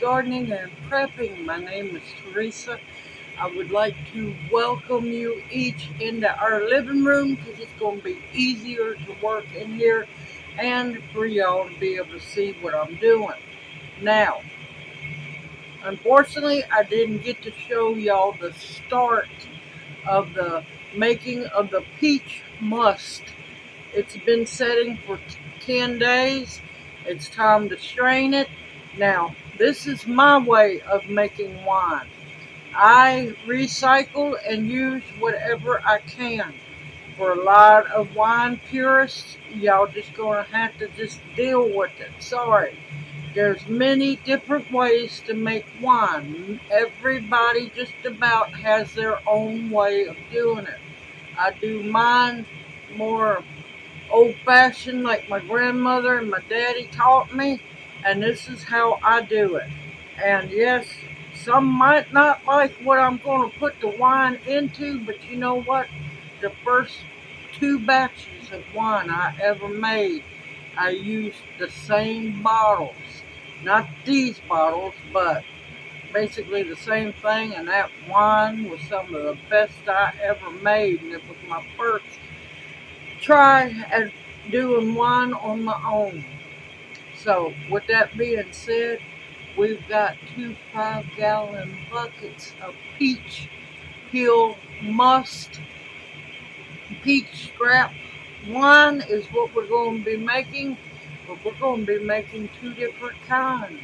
Gardening and Prepping. My name is Teresa. I would like to welcome you each into our living room because it's going to be easier to work in here and for y'all to be able to see what I'm doing. Now, unfortunately, I didn't get to show y'all the start of the making of the peach must. It's been setting for 10 days. It's time to strain it. Now, this is my way of making wine. I recycle and use whatever I can. For a lot of wine purists, y'all just gonna have to just deal with it. Sorry. There's many different ways to make wine. Everybody just about has their own way of doing it. I do mine more old fashioned like my grandmother and my daddy taught me, and this is how I do it. And yes, some might not like what I'm going to put the wine into, but you know what? The first two batches of wine I ever made, I used the same bottles. Not these bottles, but basically the same thing, and that wine was some of the best I ever made, and it was my first try at doing wine on my own. So, with that being said, we've got two 5-gallon buckets of peach peel must peach scrap wine is what we're going to be making, but we're going to be making two different kinds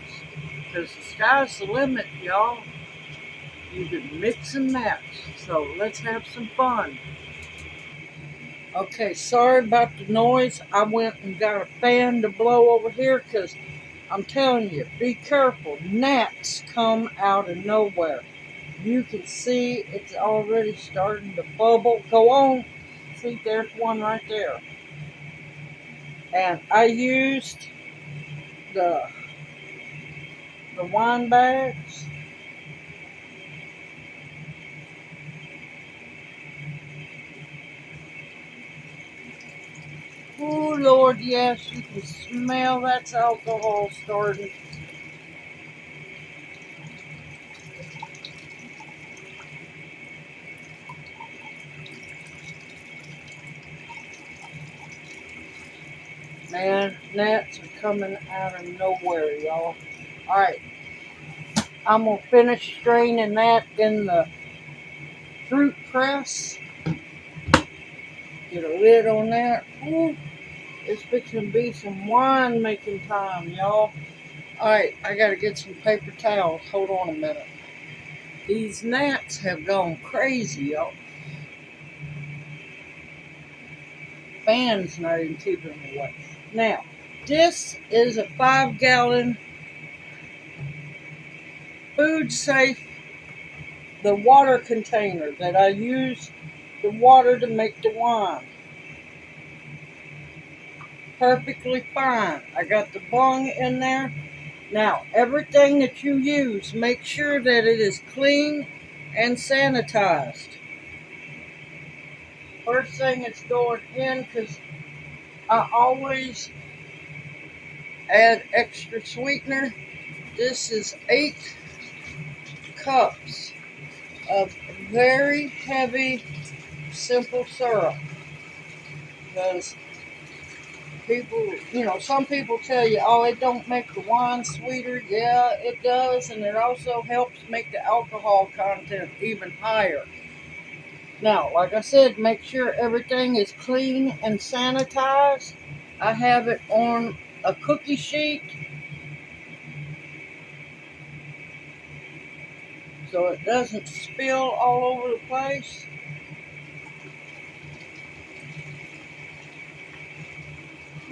because the sky's the limit, y'all. You can mix and match. So let's have some fun. Okay, sorry about the noise. I went and got a fan to blow over here because I'm telling you, be careful. Gnats come out of nowhere. You can see it's already starting to bubble. Go on. See, there's one right there. And I used the the wine bags. Oh Lord, yes, you can smell that's alcohol starting. Man, gnats are coming out of nowhere, y'all. Alright, I'm gonna finish straining that in the fruit press. Get a lid on that. Ooh, it's fixing to be some wine making time, y'all. Alright, I gotta get some paper towels. Hold on a minute. These gnats have gone crazy, y'all. Fan's not even keeping them away. Now, this is a 5-gallon food safe, the water container that I use the water to make the wine. Perfectly fine. I got the bung in there. Now, everything that you use, make sure that it is clean and sanitized. First thing it's going in, because I always add extra sweetener. This is 8 cups of very heavy simple syrup. Because people, some people tell you, oh, it don't make the wine sweeter. Yeah, it does, and it also helps make the alcohol content even higher. Now, like I said, make sure everything is clean and sanitized. I have it on a cookie sheet so it doesn't spill all over the place.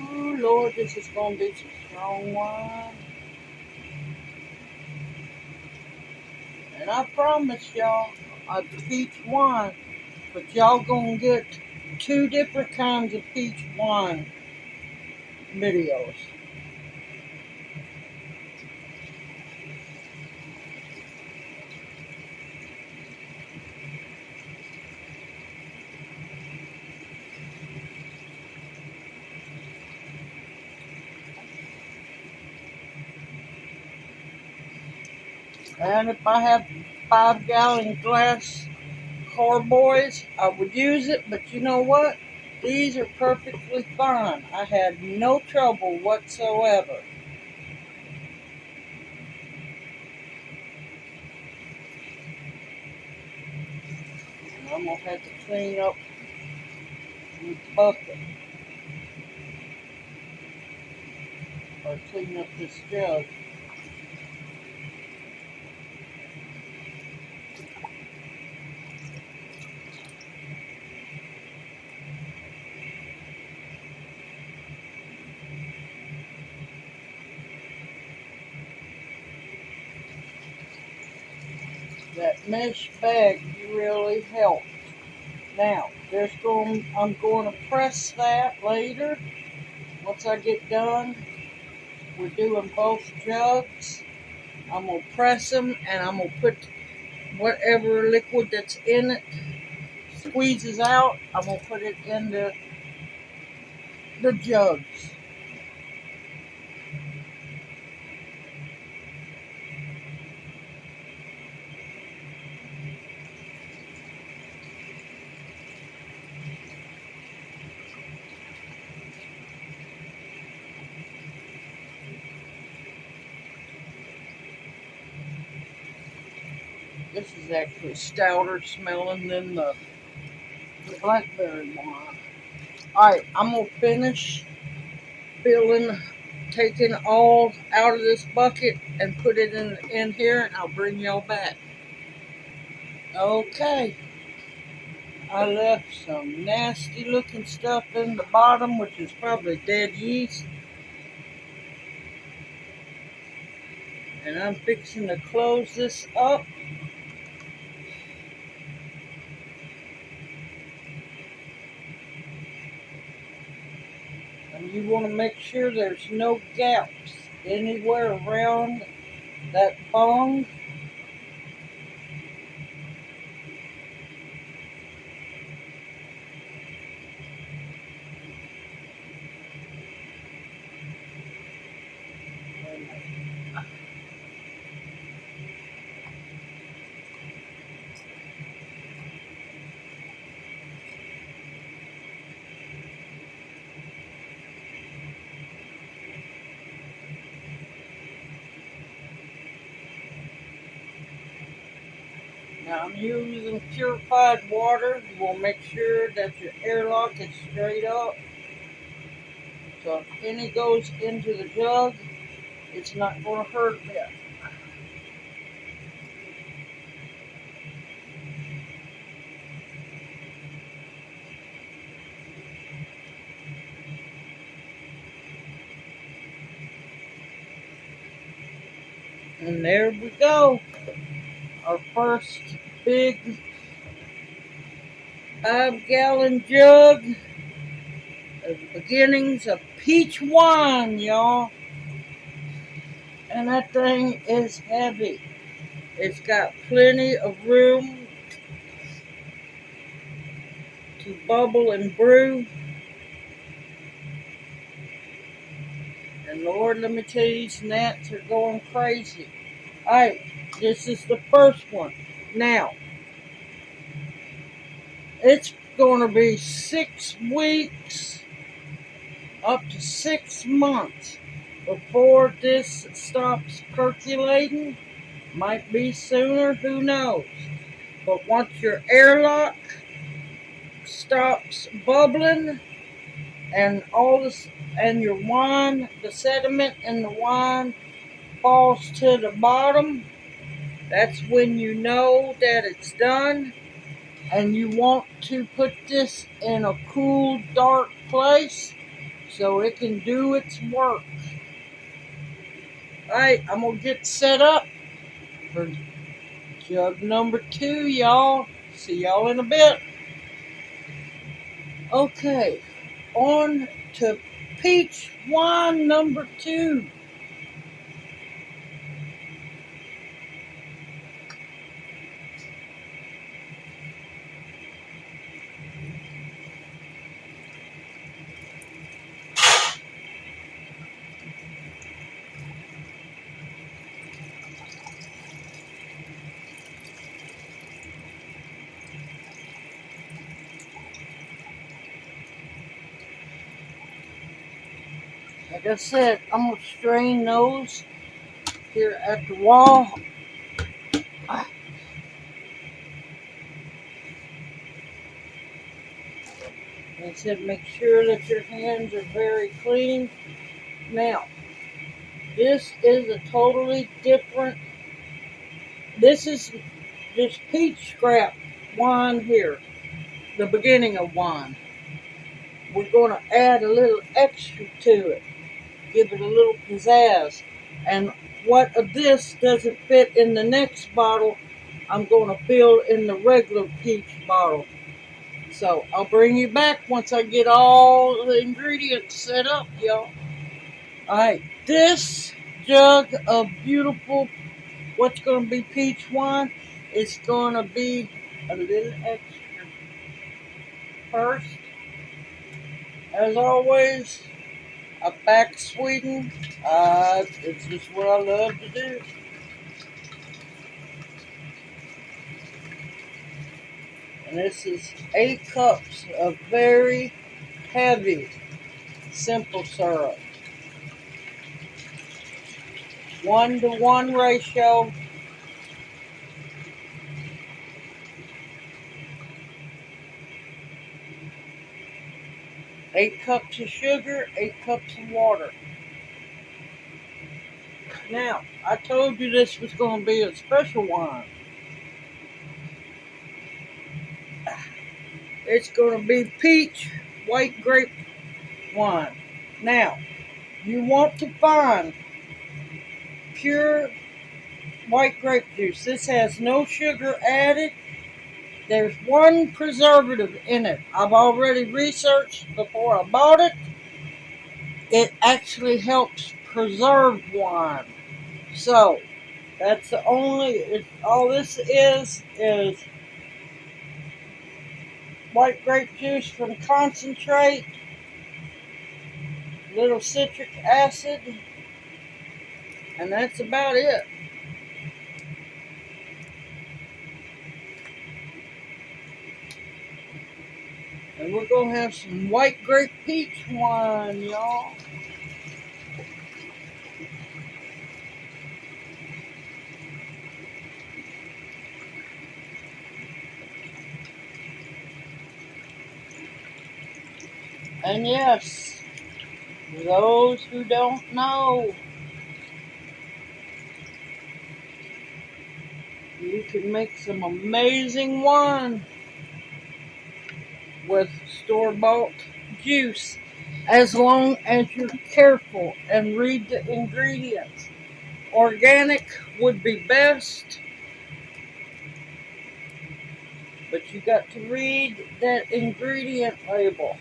Oh, Lord, this is going to be some strong wine. And I promise y'all, I peach wine, but y'all gonna get two different kinds of peach wine videos. And if I have 5-gallon glass carboys, I would use it, but you know what? These are perfectly fine. I had no trouble whatsoever. And I'm going to have to clean up the bucket or clean up this jug. That mesh bag really helped. Now, I'm going to press that later. Once I get done, we're doing both jugs. I'm going to press them and I'm going to put whatever liquid that's in it squeezes out. I'm going to put it in the jugs. This is actually stouter smelling than the blackberry wine. Alright, I'm going to finish filling, taking all out of this bucket and put it in here, and I'll bring y'all back. Okay, I left some nasty looking stuff in the bottom, which is probably dead yeast. And I'm fixing to close this up. And you want to make sure there's no gaps anywhere around that bung. Now I'm using purified water. You want to make sure that your airlock is straight up. So if any goes into the jug, it's not going to hurt it. And there we go. Our first big 5-gallon jug of the beginnings of peach wine, y'all. And that thing is heavy. It's got plenty of room to bubble and brew. And Lord, let me tell you, these gnats are going crazy. Alright, this is the first one. Now, it's going to be 6 weeks up to 6 months before this stops percolating. Might be sooner, who knows. But once your airlock stops bubbling and and your wine, the sediment in the wine falls to the bottom, that's when you know that it's done. And you want to put this in a cool, dark place so it can do its work. Alright, I'm going to get set up for jug number 2, y'all. See y'all in a bit. Okay, on to peach wine number 2. Like I said, I'm going to strain those here at the wall. I said, make sure that your hands are very clean. Now, this is a totally different, this is this peach scrap wine here, the beginning of wine. We're going to add a little extra to it, give it a little pizzazz. And what of this doesn't fit in the next bottle, I'm going to fill in the regular peach bottle. So I'll bring you back once I get all the ingredients set up, y'all. Alright, this jug of beautiful, what's going to be peach wine, is going to be a little extra. First, as always, a back sweeten. It's just what I love to do. And this is 8 cups of very heavy simple syrup. 1-to-1 ratio. 8 cups of sugar, 8 cups of water. Now, I told you this was going to be a special wine. It's going to be peach white grape wine. Now, you want to find pure white grape juice. This has no sugar added. There's one preservative in it. I've already researched before I bought it. It actually helps preserve wine. So, that's the only, all this is white grape juice from concentrate, little citric acid, and that's about it. And we're going to have some white grape peach wine, y'all. And yes, for those who don't know, you can make some amazing wine with store-bought juice, as long as you're careful and read the ingredients. Organic would be best, but you got to read that ingredient label.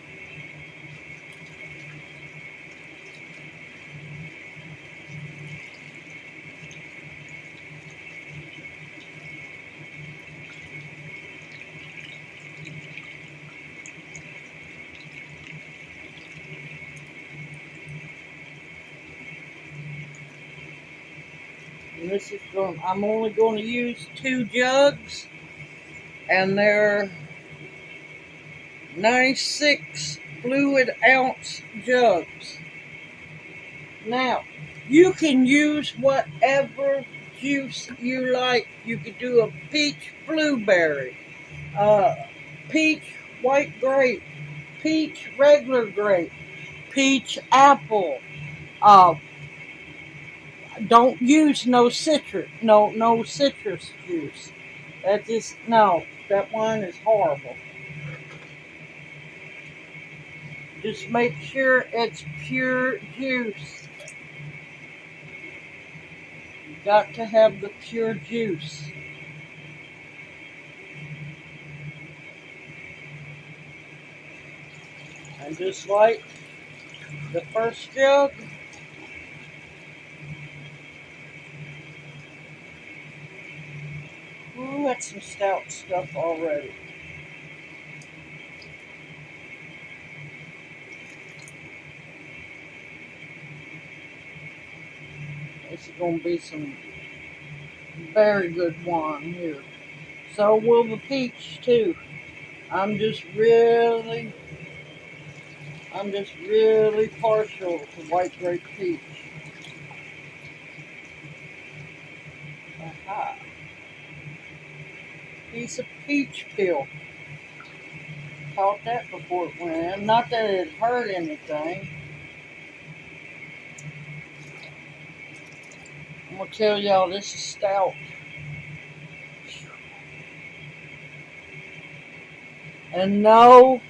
And this is going, I'm only going to use 2 jugs, and they're 96 fluid ounce jugs. Now, you can use whatever juice you like. You could do a peach blueberry, peach white grape, peach regular grape, peach apple. Uh, don't use no citrus juice. That just, no, that wine is horrible. Just make sure it's pure juice. You got to have the pure juice. And just like the first jug, ooh, that's some stout stuff already. This is going to be some very good wine here. So will the peach too. I'm just really I'm just really partial to white grape peach. Aha. Piece of peach peel. Caught that before it went in. Not that it hurt anything. I'm going to tell y'all this is stout. And no,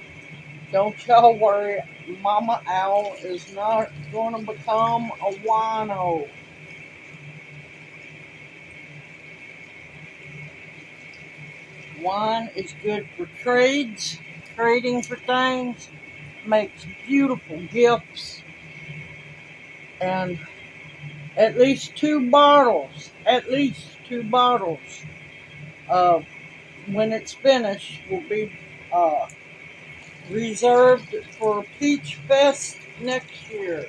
don't y'all worry. Mama Owl is not going to become a wino. Wine is good for trading for things, makes beautiful gifts, and at least two bottles, uh, when it's finished, will be uh, reserved for Peach Fest next year.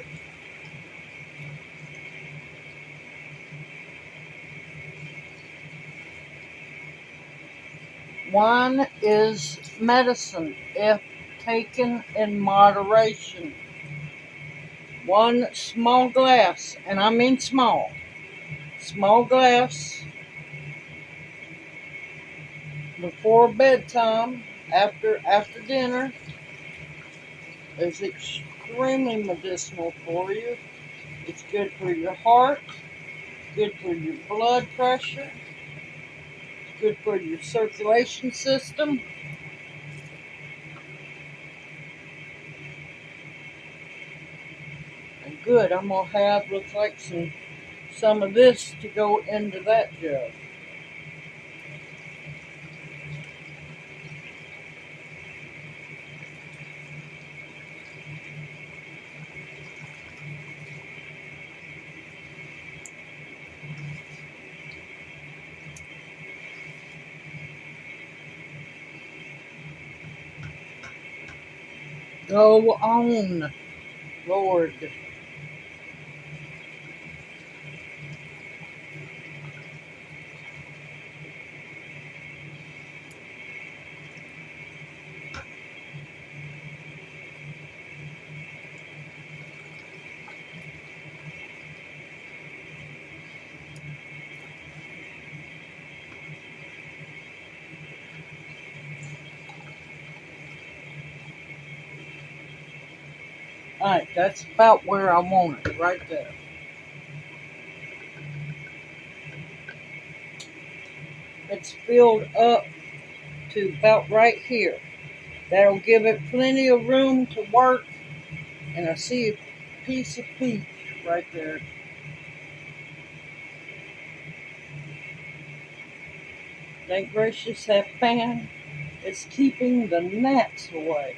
Wine is medicine if taken in moderation. One small glass, and I mean small glass before bedtime, after dinner, is extremely medicinal for you. It's good for your heart, good for your blood pressure, good for your circulation system. And good, I'm gonna have looks like some of this to go into that jug. Go on, Lord. Alright, that's about where I want it, right there. It's filled up to about right here. That'll give it plenty of room to work. And I see a piece of peach right there. Thank gracious that fan is keeping the gnats away.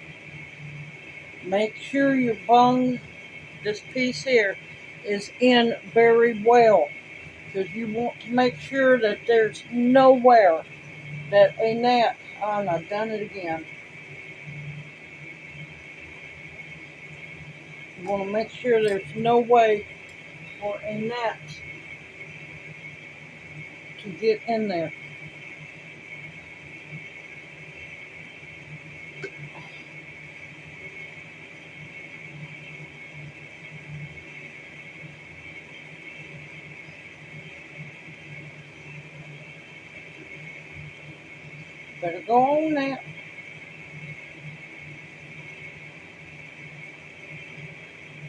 Make sure your bung, this piece here, is in very well. Because you want to make sure that there's nowhere that a gnat, and I've done it again. You want to make sure there's no way for a gnat to get in there. Better go on that.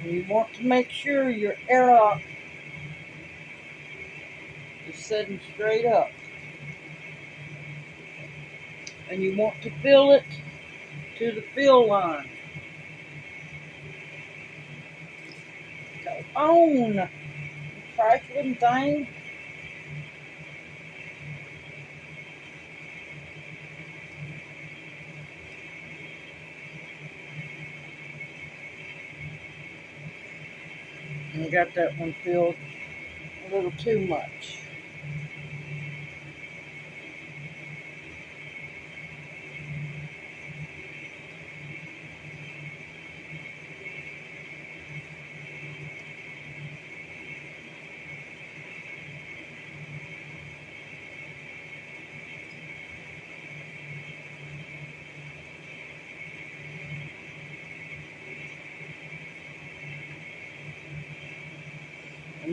And you want to make sure your airlock is sitting straight up. And you want to fill it to the fill line. Go on, you trifling thing. And you got that one filled a little too much.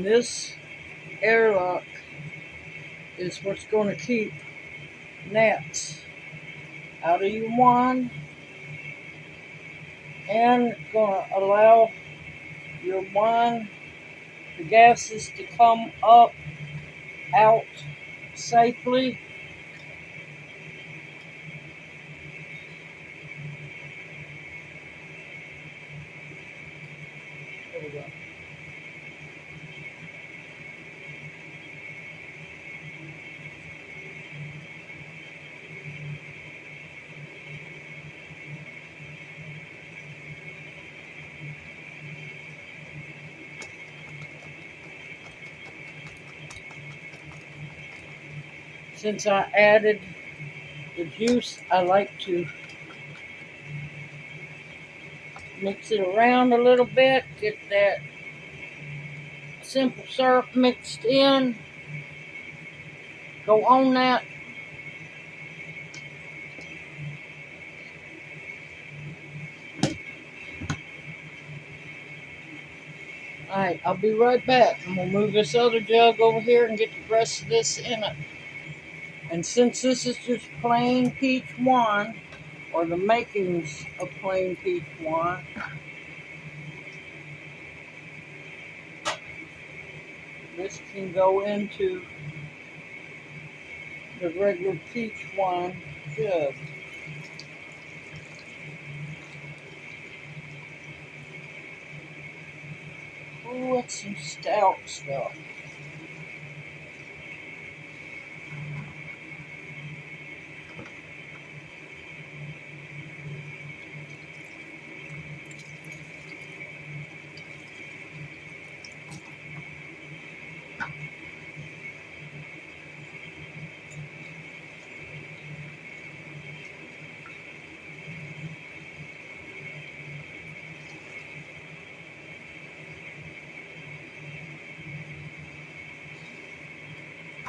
And this airlock is what's going to keep gnats out of your wine and going to allow your wine, the gases, to come up out safely. There we go. Since I added the juice, I like to mix it around a little bit, get that simple syrup mixed in, go on that. Alright, I'll be right back. I'm going to move this other jug over here and get the rest of this in it. And since this is just plain peach wine, or the makings of plain peach wine, this can go into the regular peach wine jug. Oh, that's some stout stuff.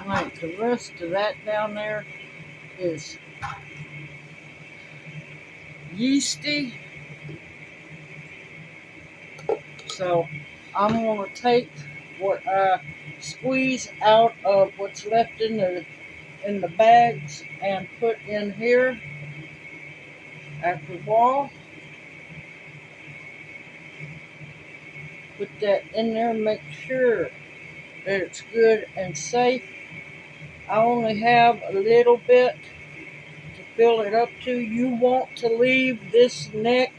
Alright, the rest of that down there is yeasty. So I'm going to take what I squeeze out of what's left in the bags and put in here at the wall. Put that in there, make sure that it's good and safe. I only have a little bit to fill it up to. You want to leave this neck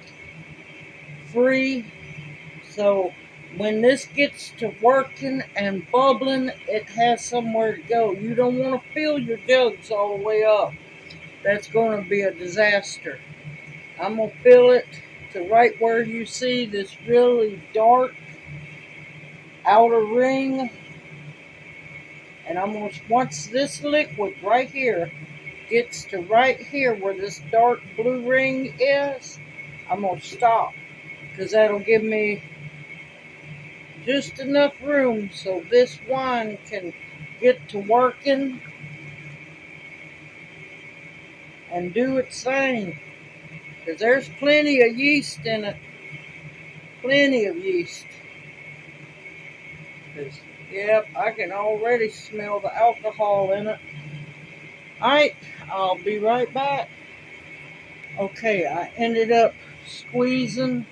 free, so when this gets to working and bubbling, it has somewhere to go. You don't want to fill your jugs all the way up. That's going to be a disaster. I'm going to fill it to right where you see this really dark outer ring. And I'm going to, once this liquid right here gets to right here where this dark blue ring is, I'm going to stop, because that'll give me just enough room so this wine can get to working and do its thing. Because there's plenty of yeast in it. Plenty of yeast. Yep, I can already smell the alcohol in it. Alright, I'll be right back. Okay, I ended up squeezing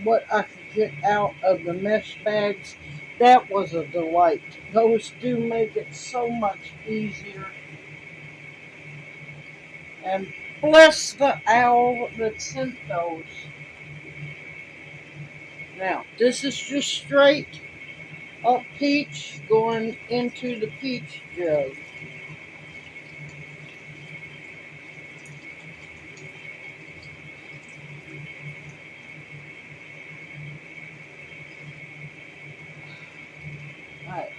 what I could get out of the mesh bags. That was a delight. Those do make it so much easier. And bless the owl that sent those. Now, this is just straight up peach going into the peach jug. Alright.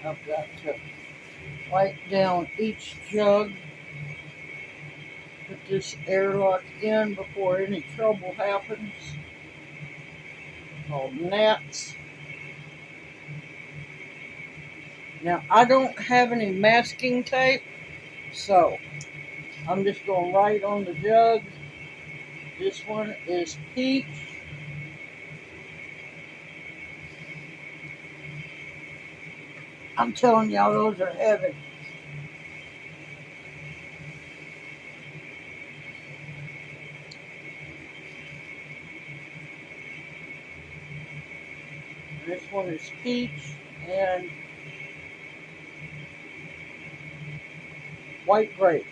I've got to wipe down each jug, put this airlock in before any trouble happens. Oh, gnats. Now, I don't have any masking tape, so I'm just going to write on the jug. This one is peach. I'm telling y'all, those are heavy. This one is peach and white grape.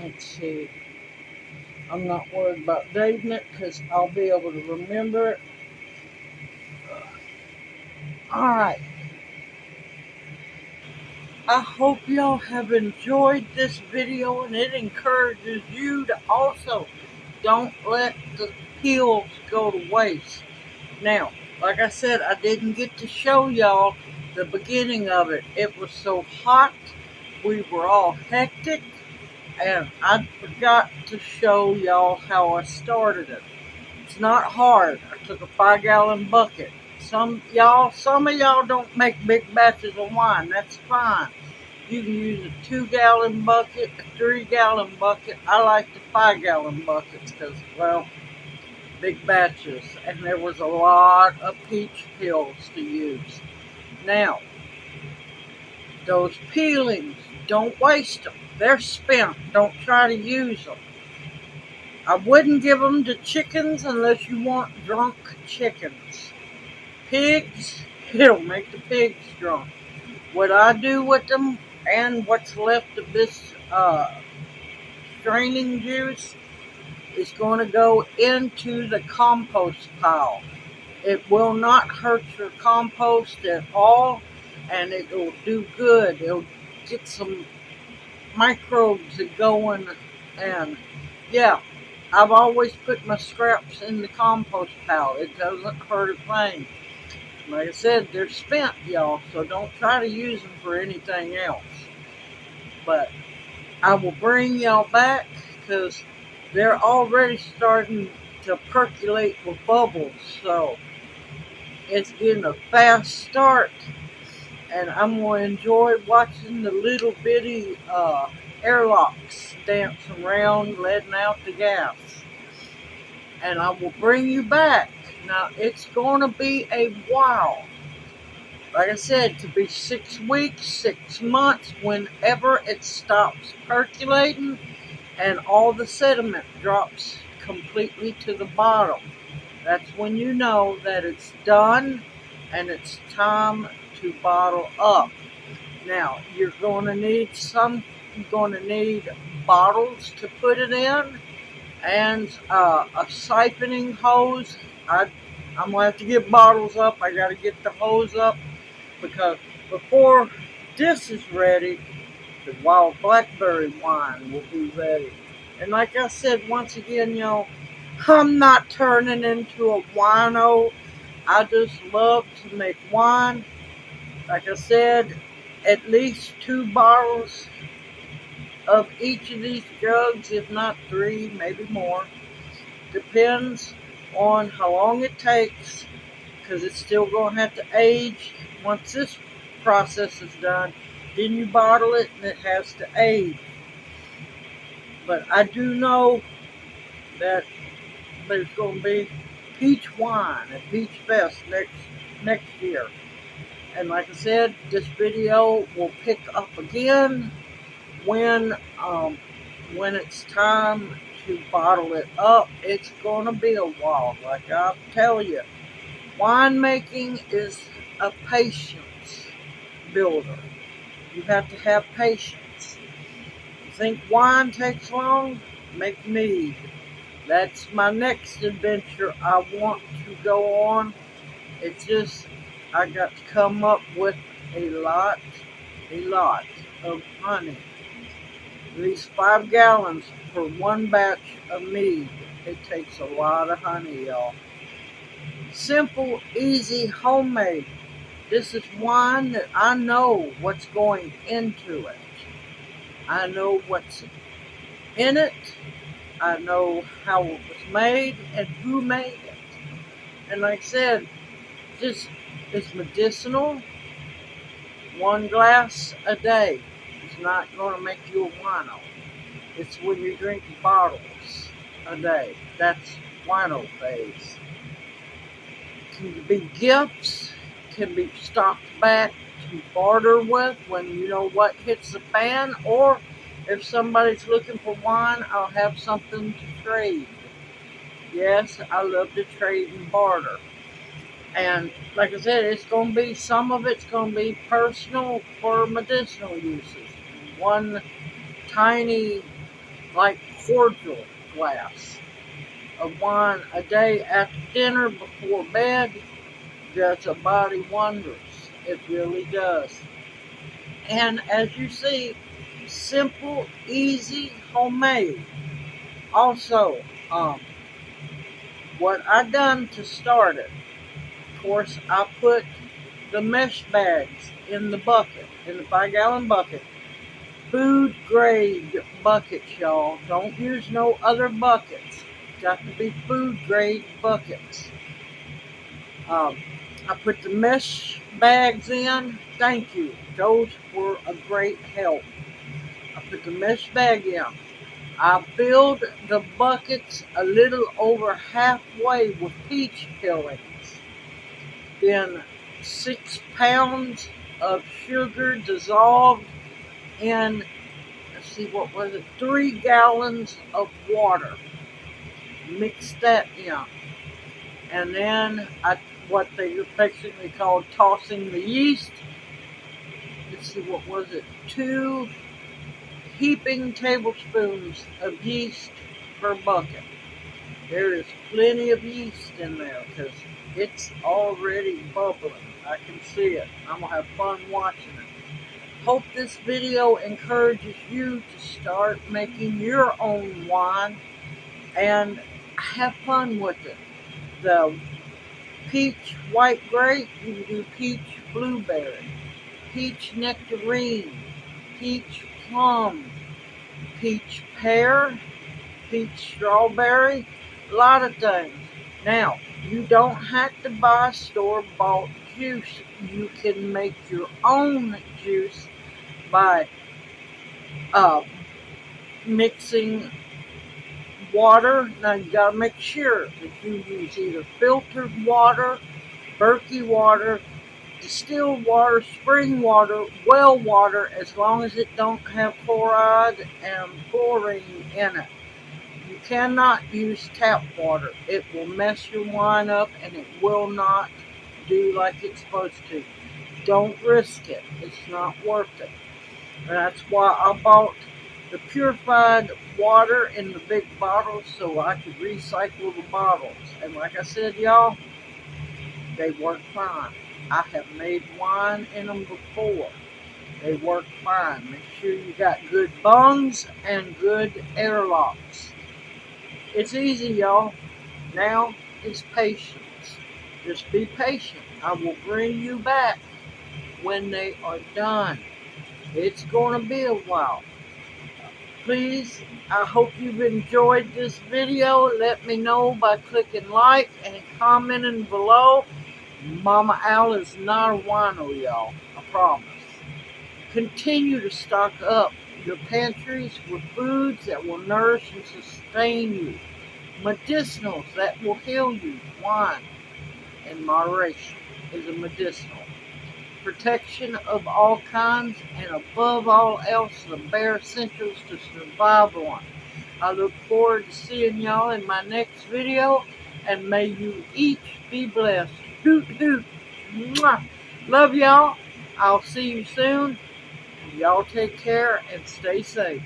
Let's see. I'm not worried about dating it because I'll be able to remember it. Alright. I hope y'all have enjoyed this video and it encourages you to also don't let the peels go to waste. Now, like I said, I didn't get to show y'all the beginning of it. It was so hot, we were all hectic, and I forgot to show y'all how I started it. It's not hard. I took a 5-gallon bucket. Some of y'all don't make big batches of wine. That's fine. You can use a 2-gallon bucket, a 3-gallon bucket. I like the 5-gallon buckets because, well, big batches. And there was a lot of peach peels to use. Now, those peelings, don't waste them. They're spent. Don't try to use them. I wouldn't give them to chickens unless you want drunk chickens. Pigs, it'll make the pigs drunk. What I do with them and what's left of this straining juice is going to go into the compost pile. It will not hurt your compost at all, and it will do good. It'll get some microbes going, and yeah, I've always put my scraps in the compost pile. It doesn't hurt a thing. Like I said, they're spent, y'all, so don't try to use them for anything else. But I will bring y'all back because they're already starting to percolate with bubbles. So it's getting a fast start, and I'm going to enjoy watching the little bitty airlocks dance around, letting out the gas. And I will bring you back. Now, it's going to be a while. Like I said, to be 6 weeks, 6 months, whenever it stops percolating and all the sediment drops completely to the bottom. That's when you know that it's done and it's time to bottle up. Now, you're going to need bottles to put it in and a siphoning hose. I'm going to have to get bottles up. I got to get the hose up because before this is ready, the wild blackberry wine will be ready. And like I said, once again, y'all, I'm not turning into a wino. I just love to make wine. Like I said, at least 2 bottles of each of these jugs, if not 3, maybe more. Depends on how long it takes, because it's still going to have to age. Once this process is done, then you bottle it and it has to age. But I do know that there's going to be peach wine at Peach Fest next year. And like I said, this video will pick up again when it's time to bottle it up. It's going to be a while, like I'll tell you. Winemaking is a patience builder. You have to have patience. You think wine takes long? Make mead. That's my next adventure I want to go on. It's just, I got to come up with a lot of honey. At least 5 gallons for one batch of mead. It takes a lot of honey, y'all. Simple, easy, homemade. This is wine that I know what's going into it. I know what's in it. I know how it was made and who made it. And like I said, it's medicinal. 1 glass a day is not going to make you a wino. It's when you drink bottles a day. That's wino phase. Can be gifts, can be stocked back to barter with when you know what hits the fan, or if somebody's looking for wine, I'll have something to trade. Yes, I love to trade and barter. And like I said, it's going to be, some of it's going to be personal for medicinal uses. One tiny, like cordial glass of wine a day after dinner before bed does a body wonders. It really does. And as you see, simple, easy, homemade. Also, what I done to start it, of course, I put the mesh bags in the bucket, in the 5-gallon bucket. Food grade buckets, y'all. Don't use no other buckets. Got to be food grade buckets. I put the mesh bags in. Thank you. Those were a great help. I put the mesh bag in. I filled the buckets a little over halfway with peach peelings. Then 6 pounds of sugar dissolved in, let's see, what was it? 3 gallons of water. Mix that in. And then what they affectionately call tossing the yeast. Let's see, what was it? 2 heaping tablespoons of yeast per bucket. There is plenty of yeast in there because it's already bubbling. I can see it. I'm going to have fun watching it. Hope this video encourages you to start making your own wine and have fun with it. The peach white grape, you can do peach blueberry, peach nectarine, peach plum, peach pear, peach strawberry, a lot of things. Now, you don't have to buy store-bought juice. You can make your own juice by mixing water. Now, you got to make sure that you use either filtered water, Berkey water, distilled water, spring water, well water, as long as it don't have chloride and chlorine in it. You cannot use tap water. It will mess your wine up and it will not do like it's supposed to. Don't risk it. It's not worth it. And that's why I bought the purified water in the big bottles so I could recycle the bottles. And like I said, y'all, they work fine. I have made wine in them before. They work fine. Make sure you got good bungs and good airlocks. It's easy, y'all. Now it's patience. Just be patient. I will bring you back when they are done. It's going to be a while. Please, I hope you've enjoyed this video. Let me know by clicking like and commenting below. Mama Al is not a wino, y'all. I promise. Continue to stock up your pantries with foods that will nourish and sustain you. Medicinals that will heal you. Wine, in moderation, is a medicinal. Protection of all kinds, and above all else, the bare essentials to survive on. I look forward to seeing y'all in my next video, and may you each be blessed. Hoot hoot. Mwah. Love y'all. I'll see you soon. Y'all take care and stay safe.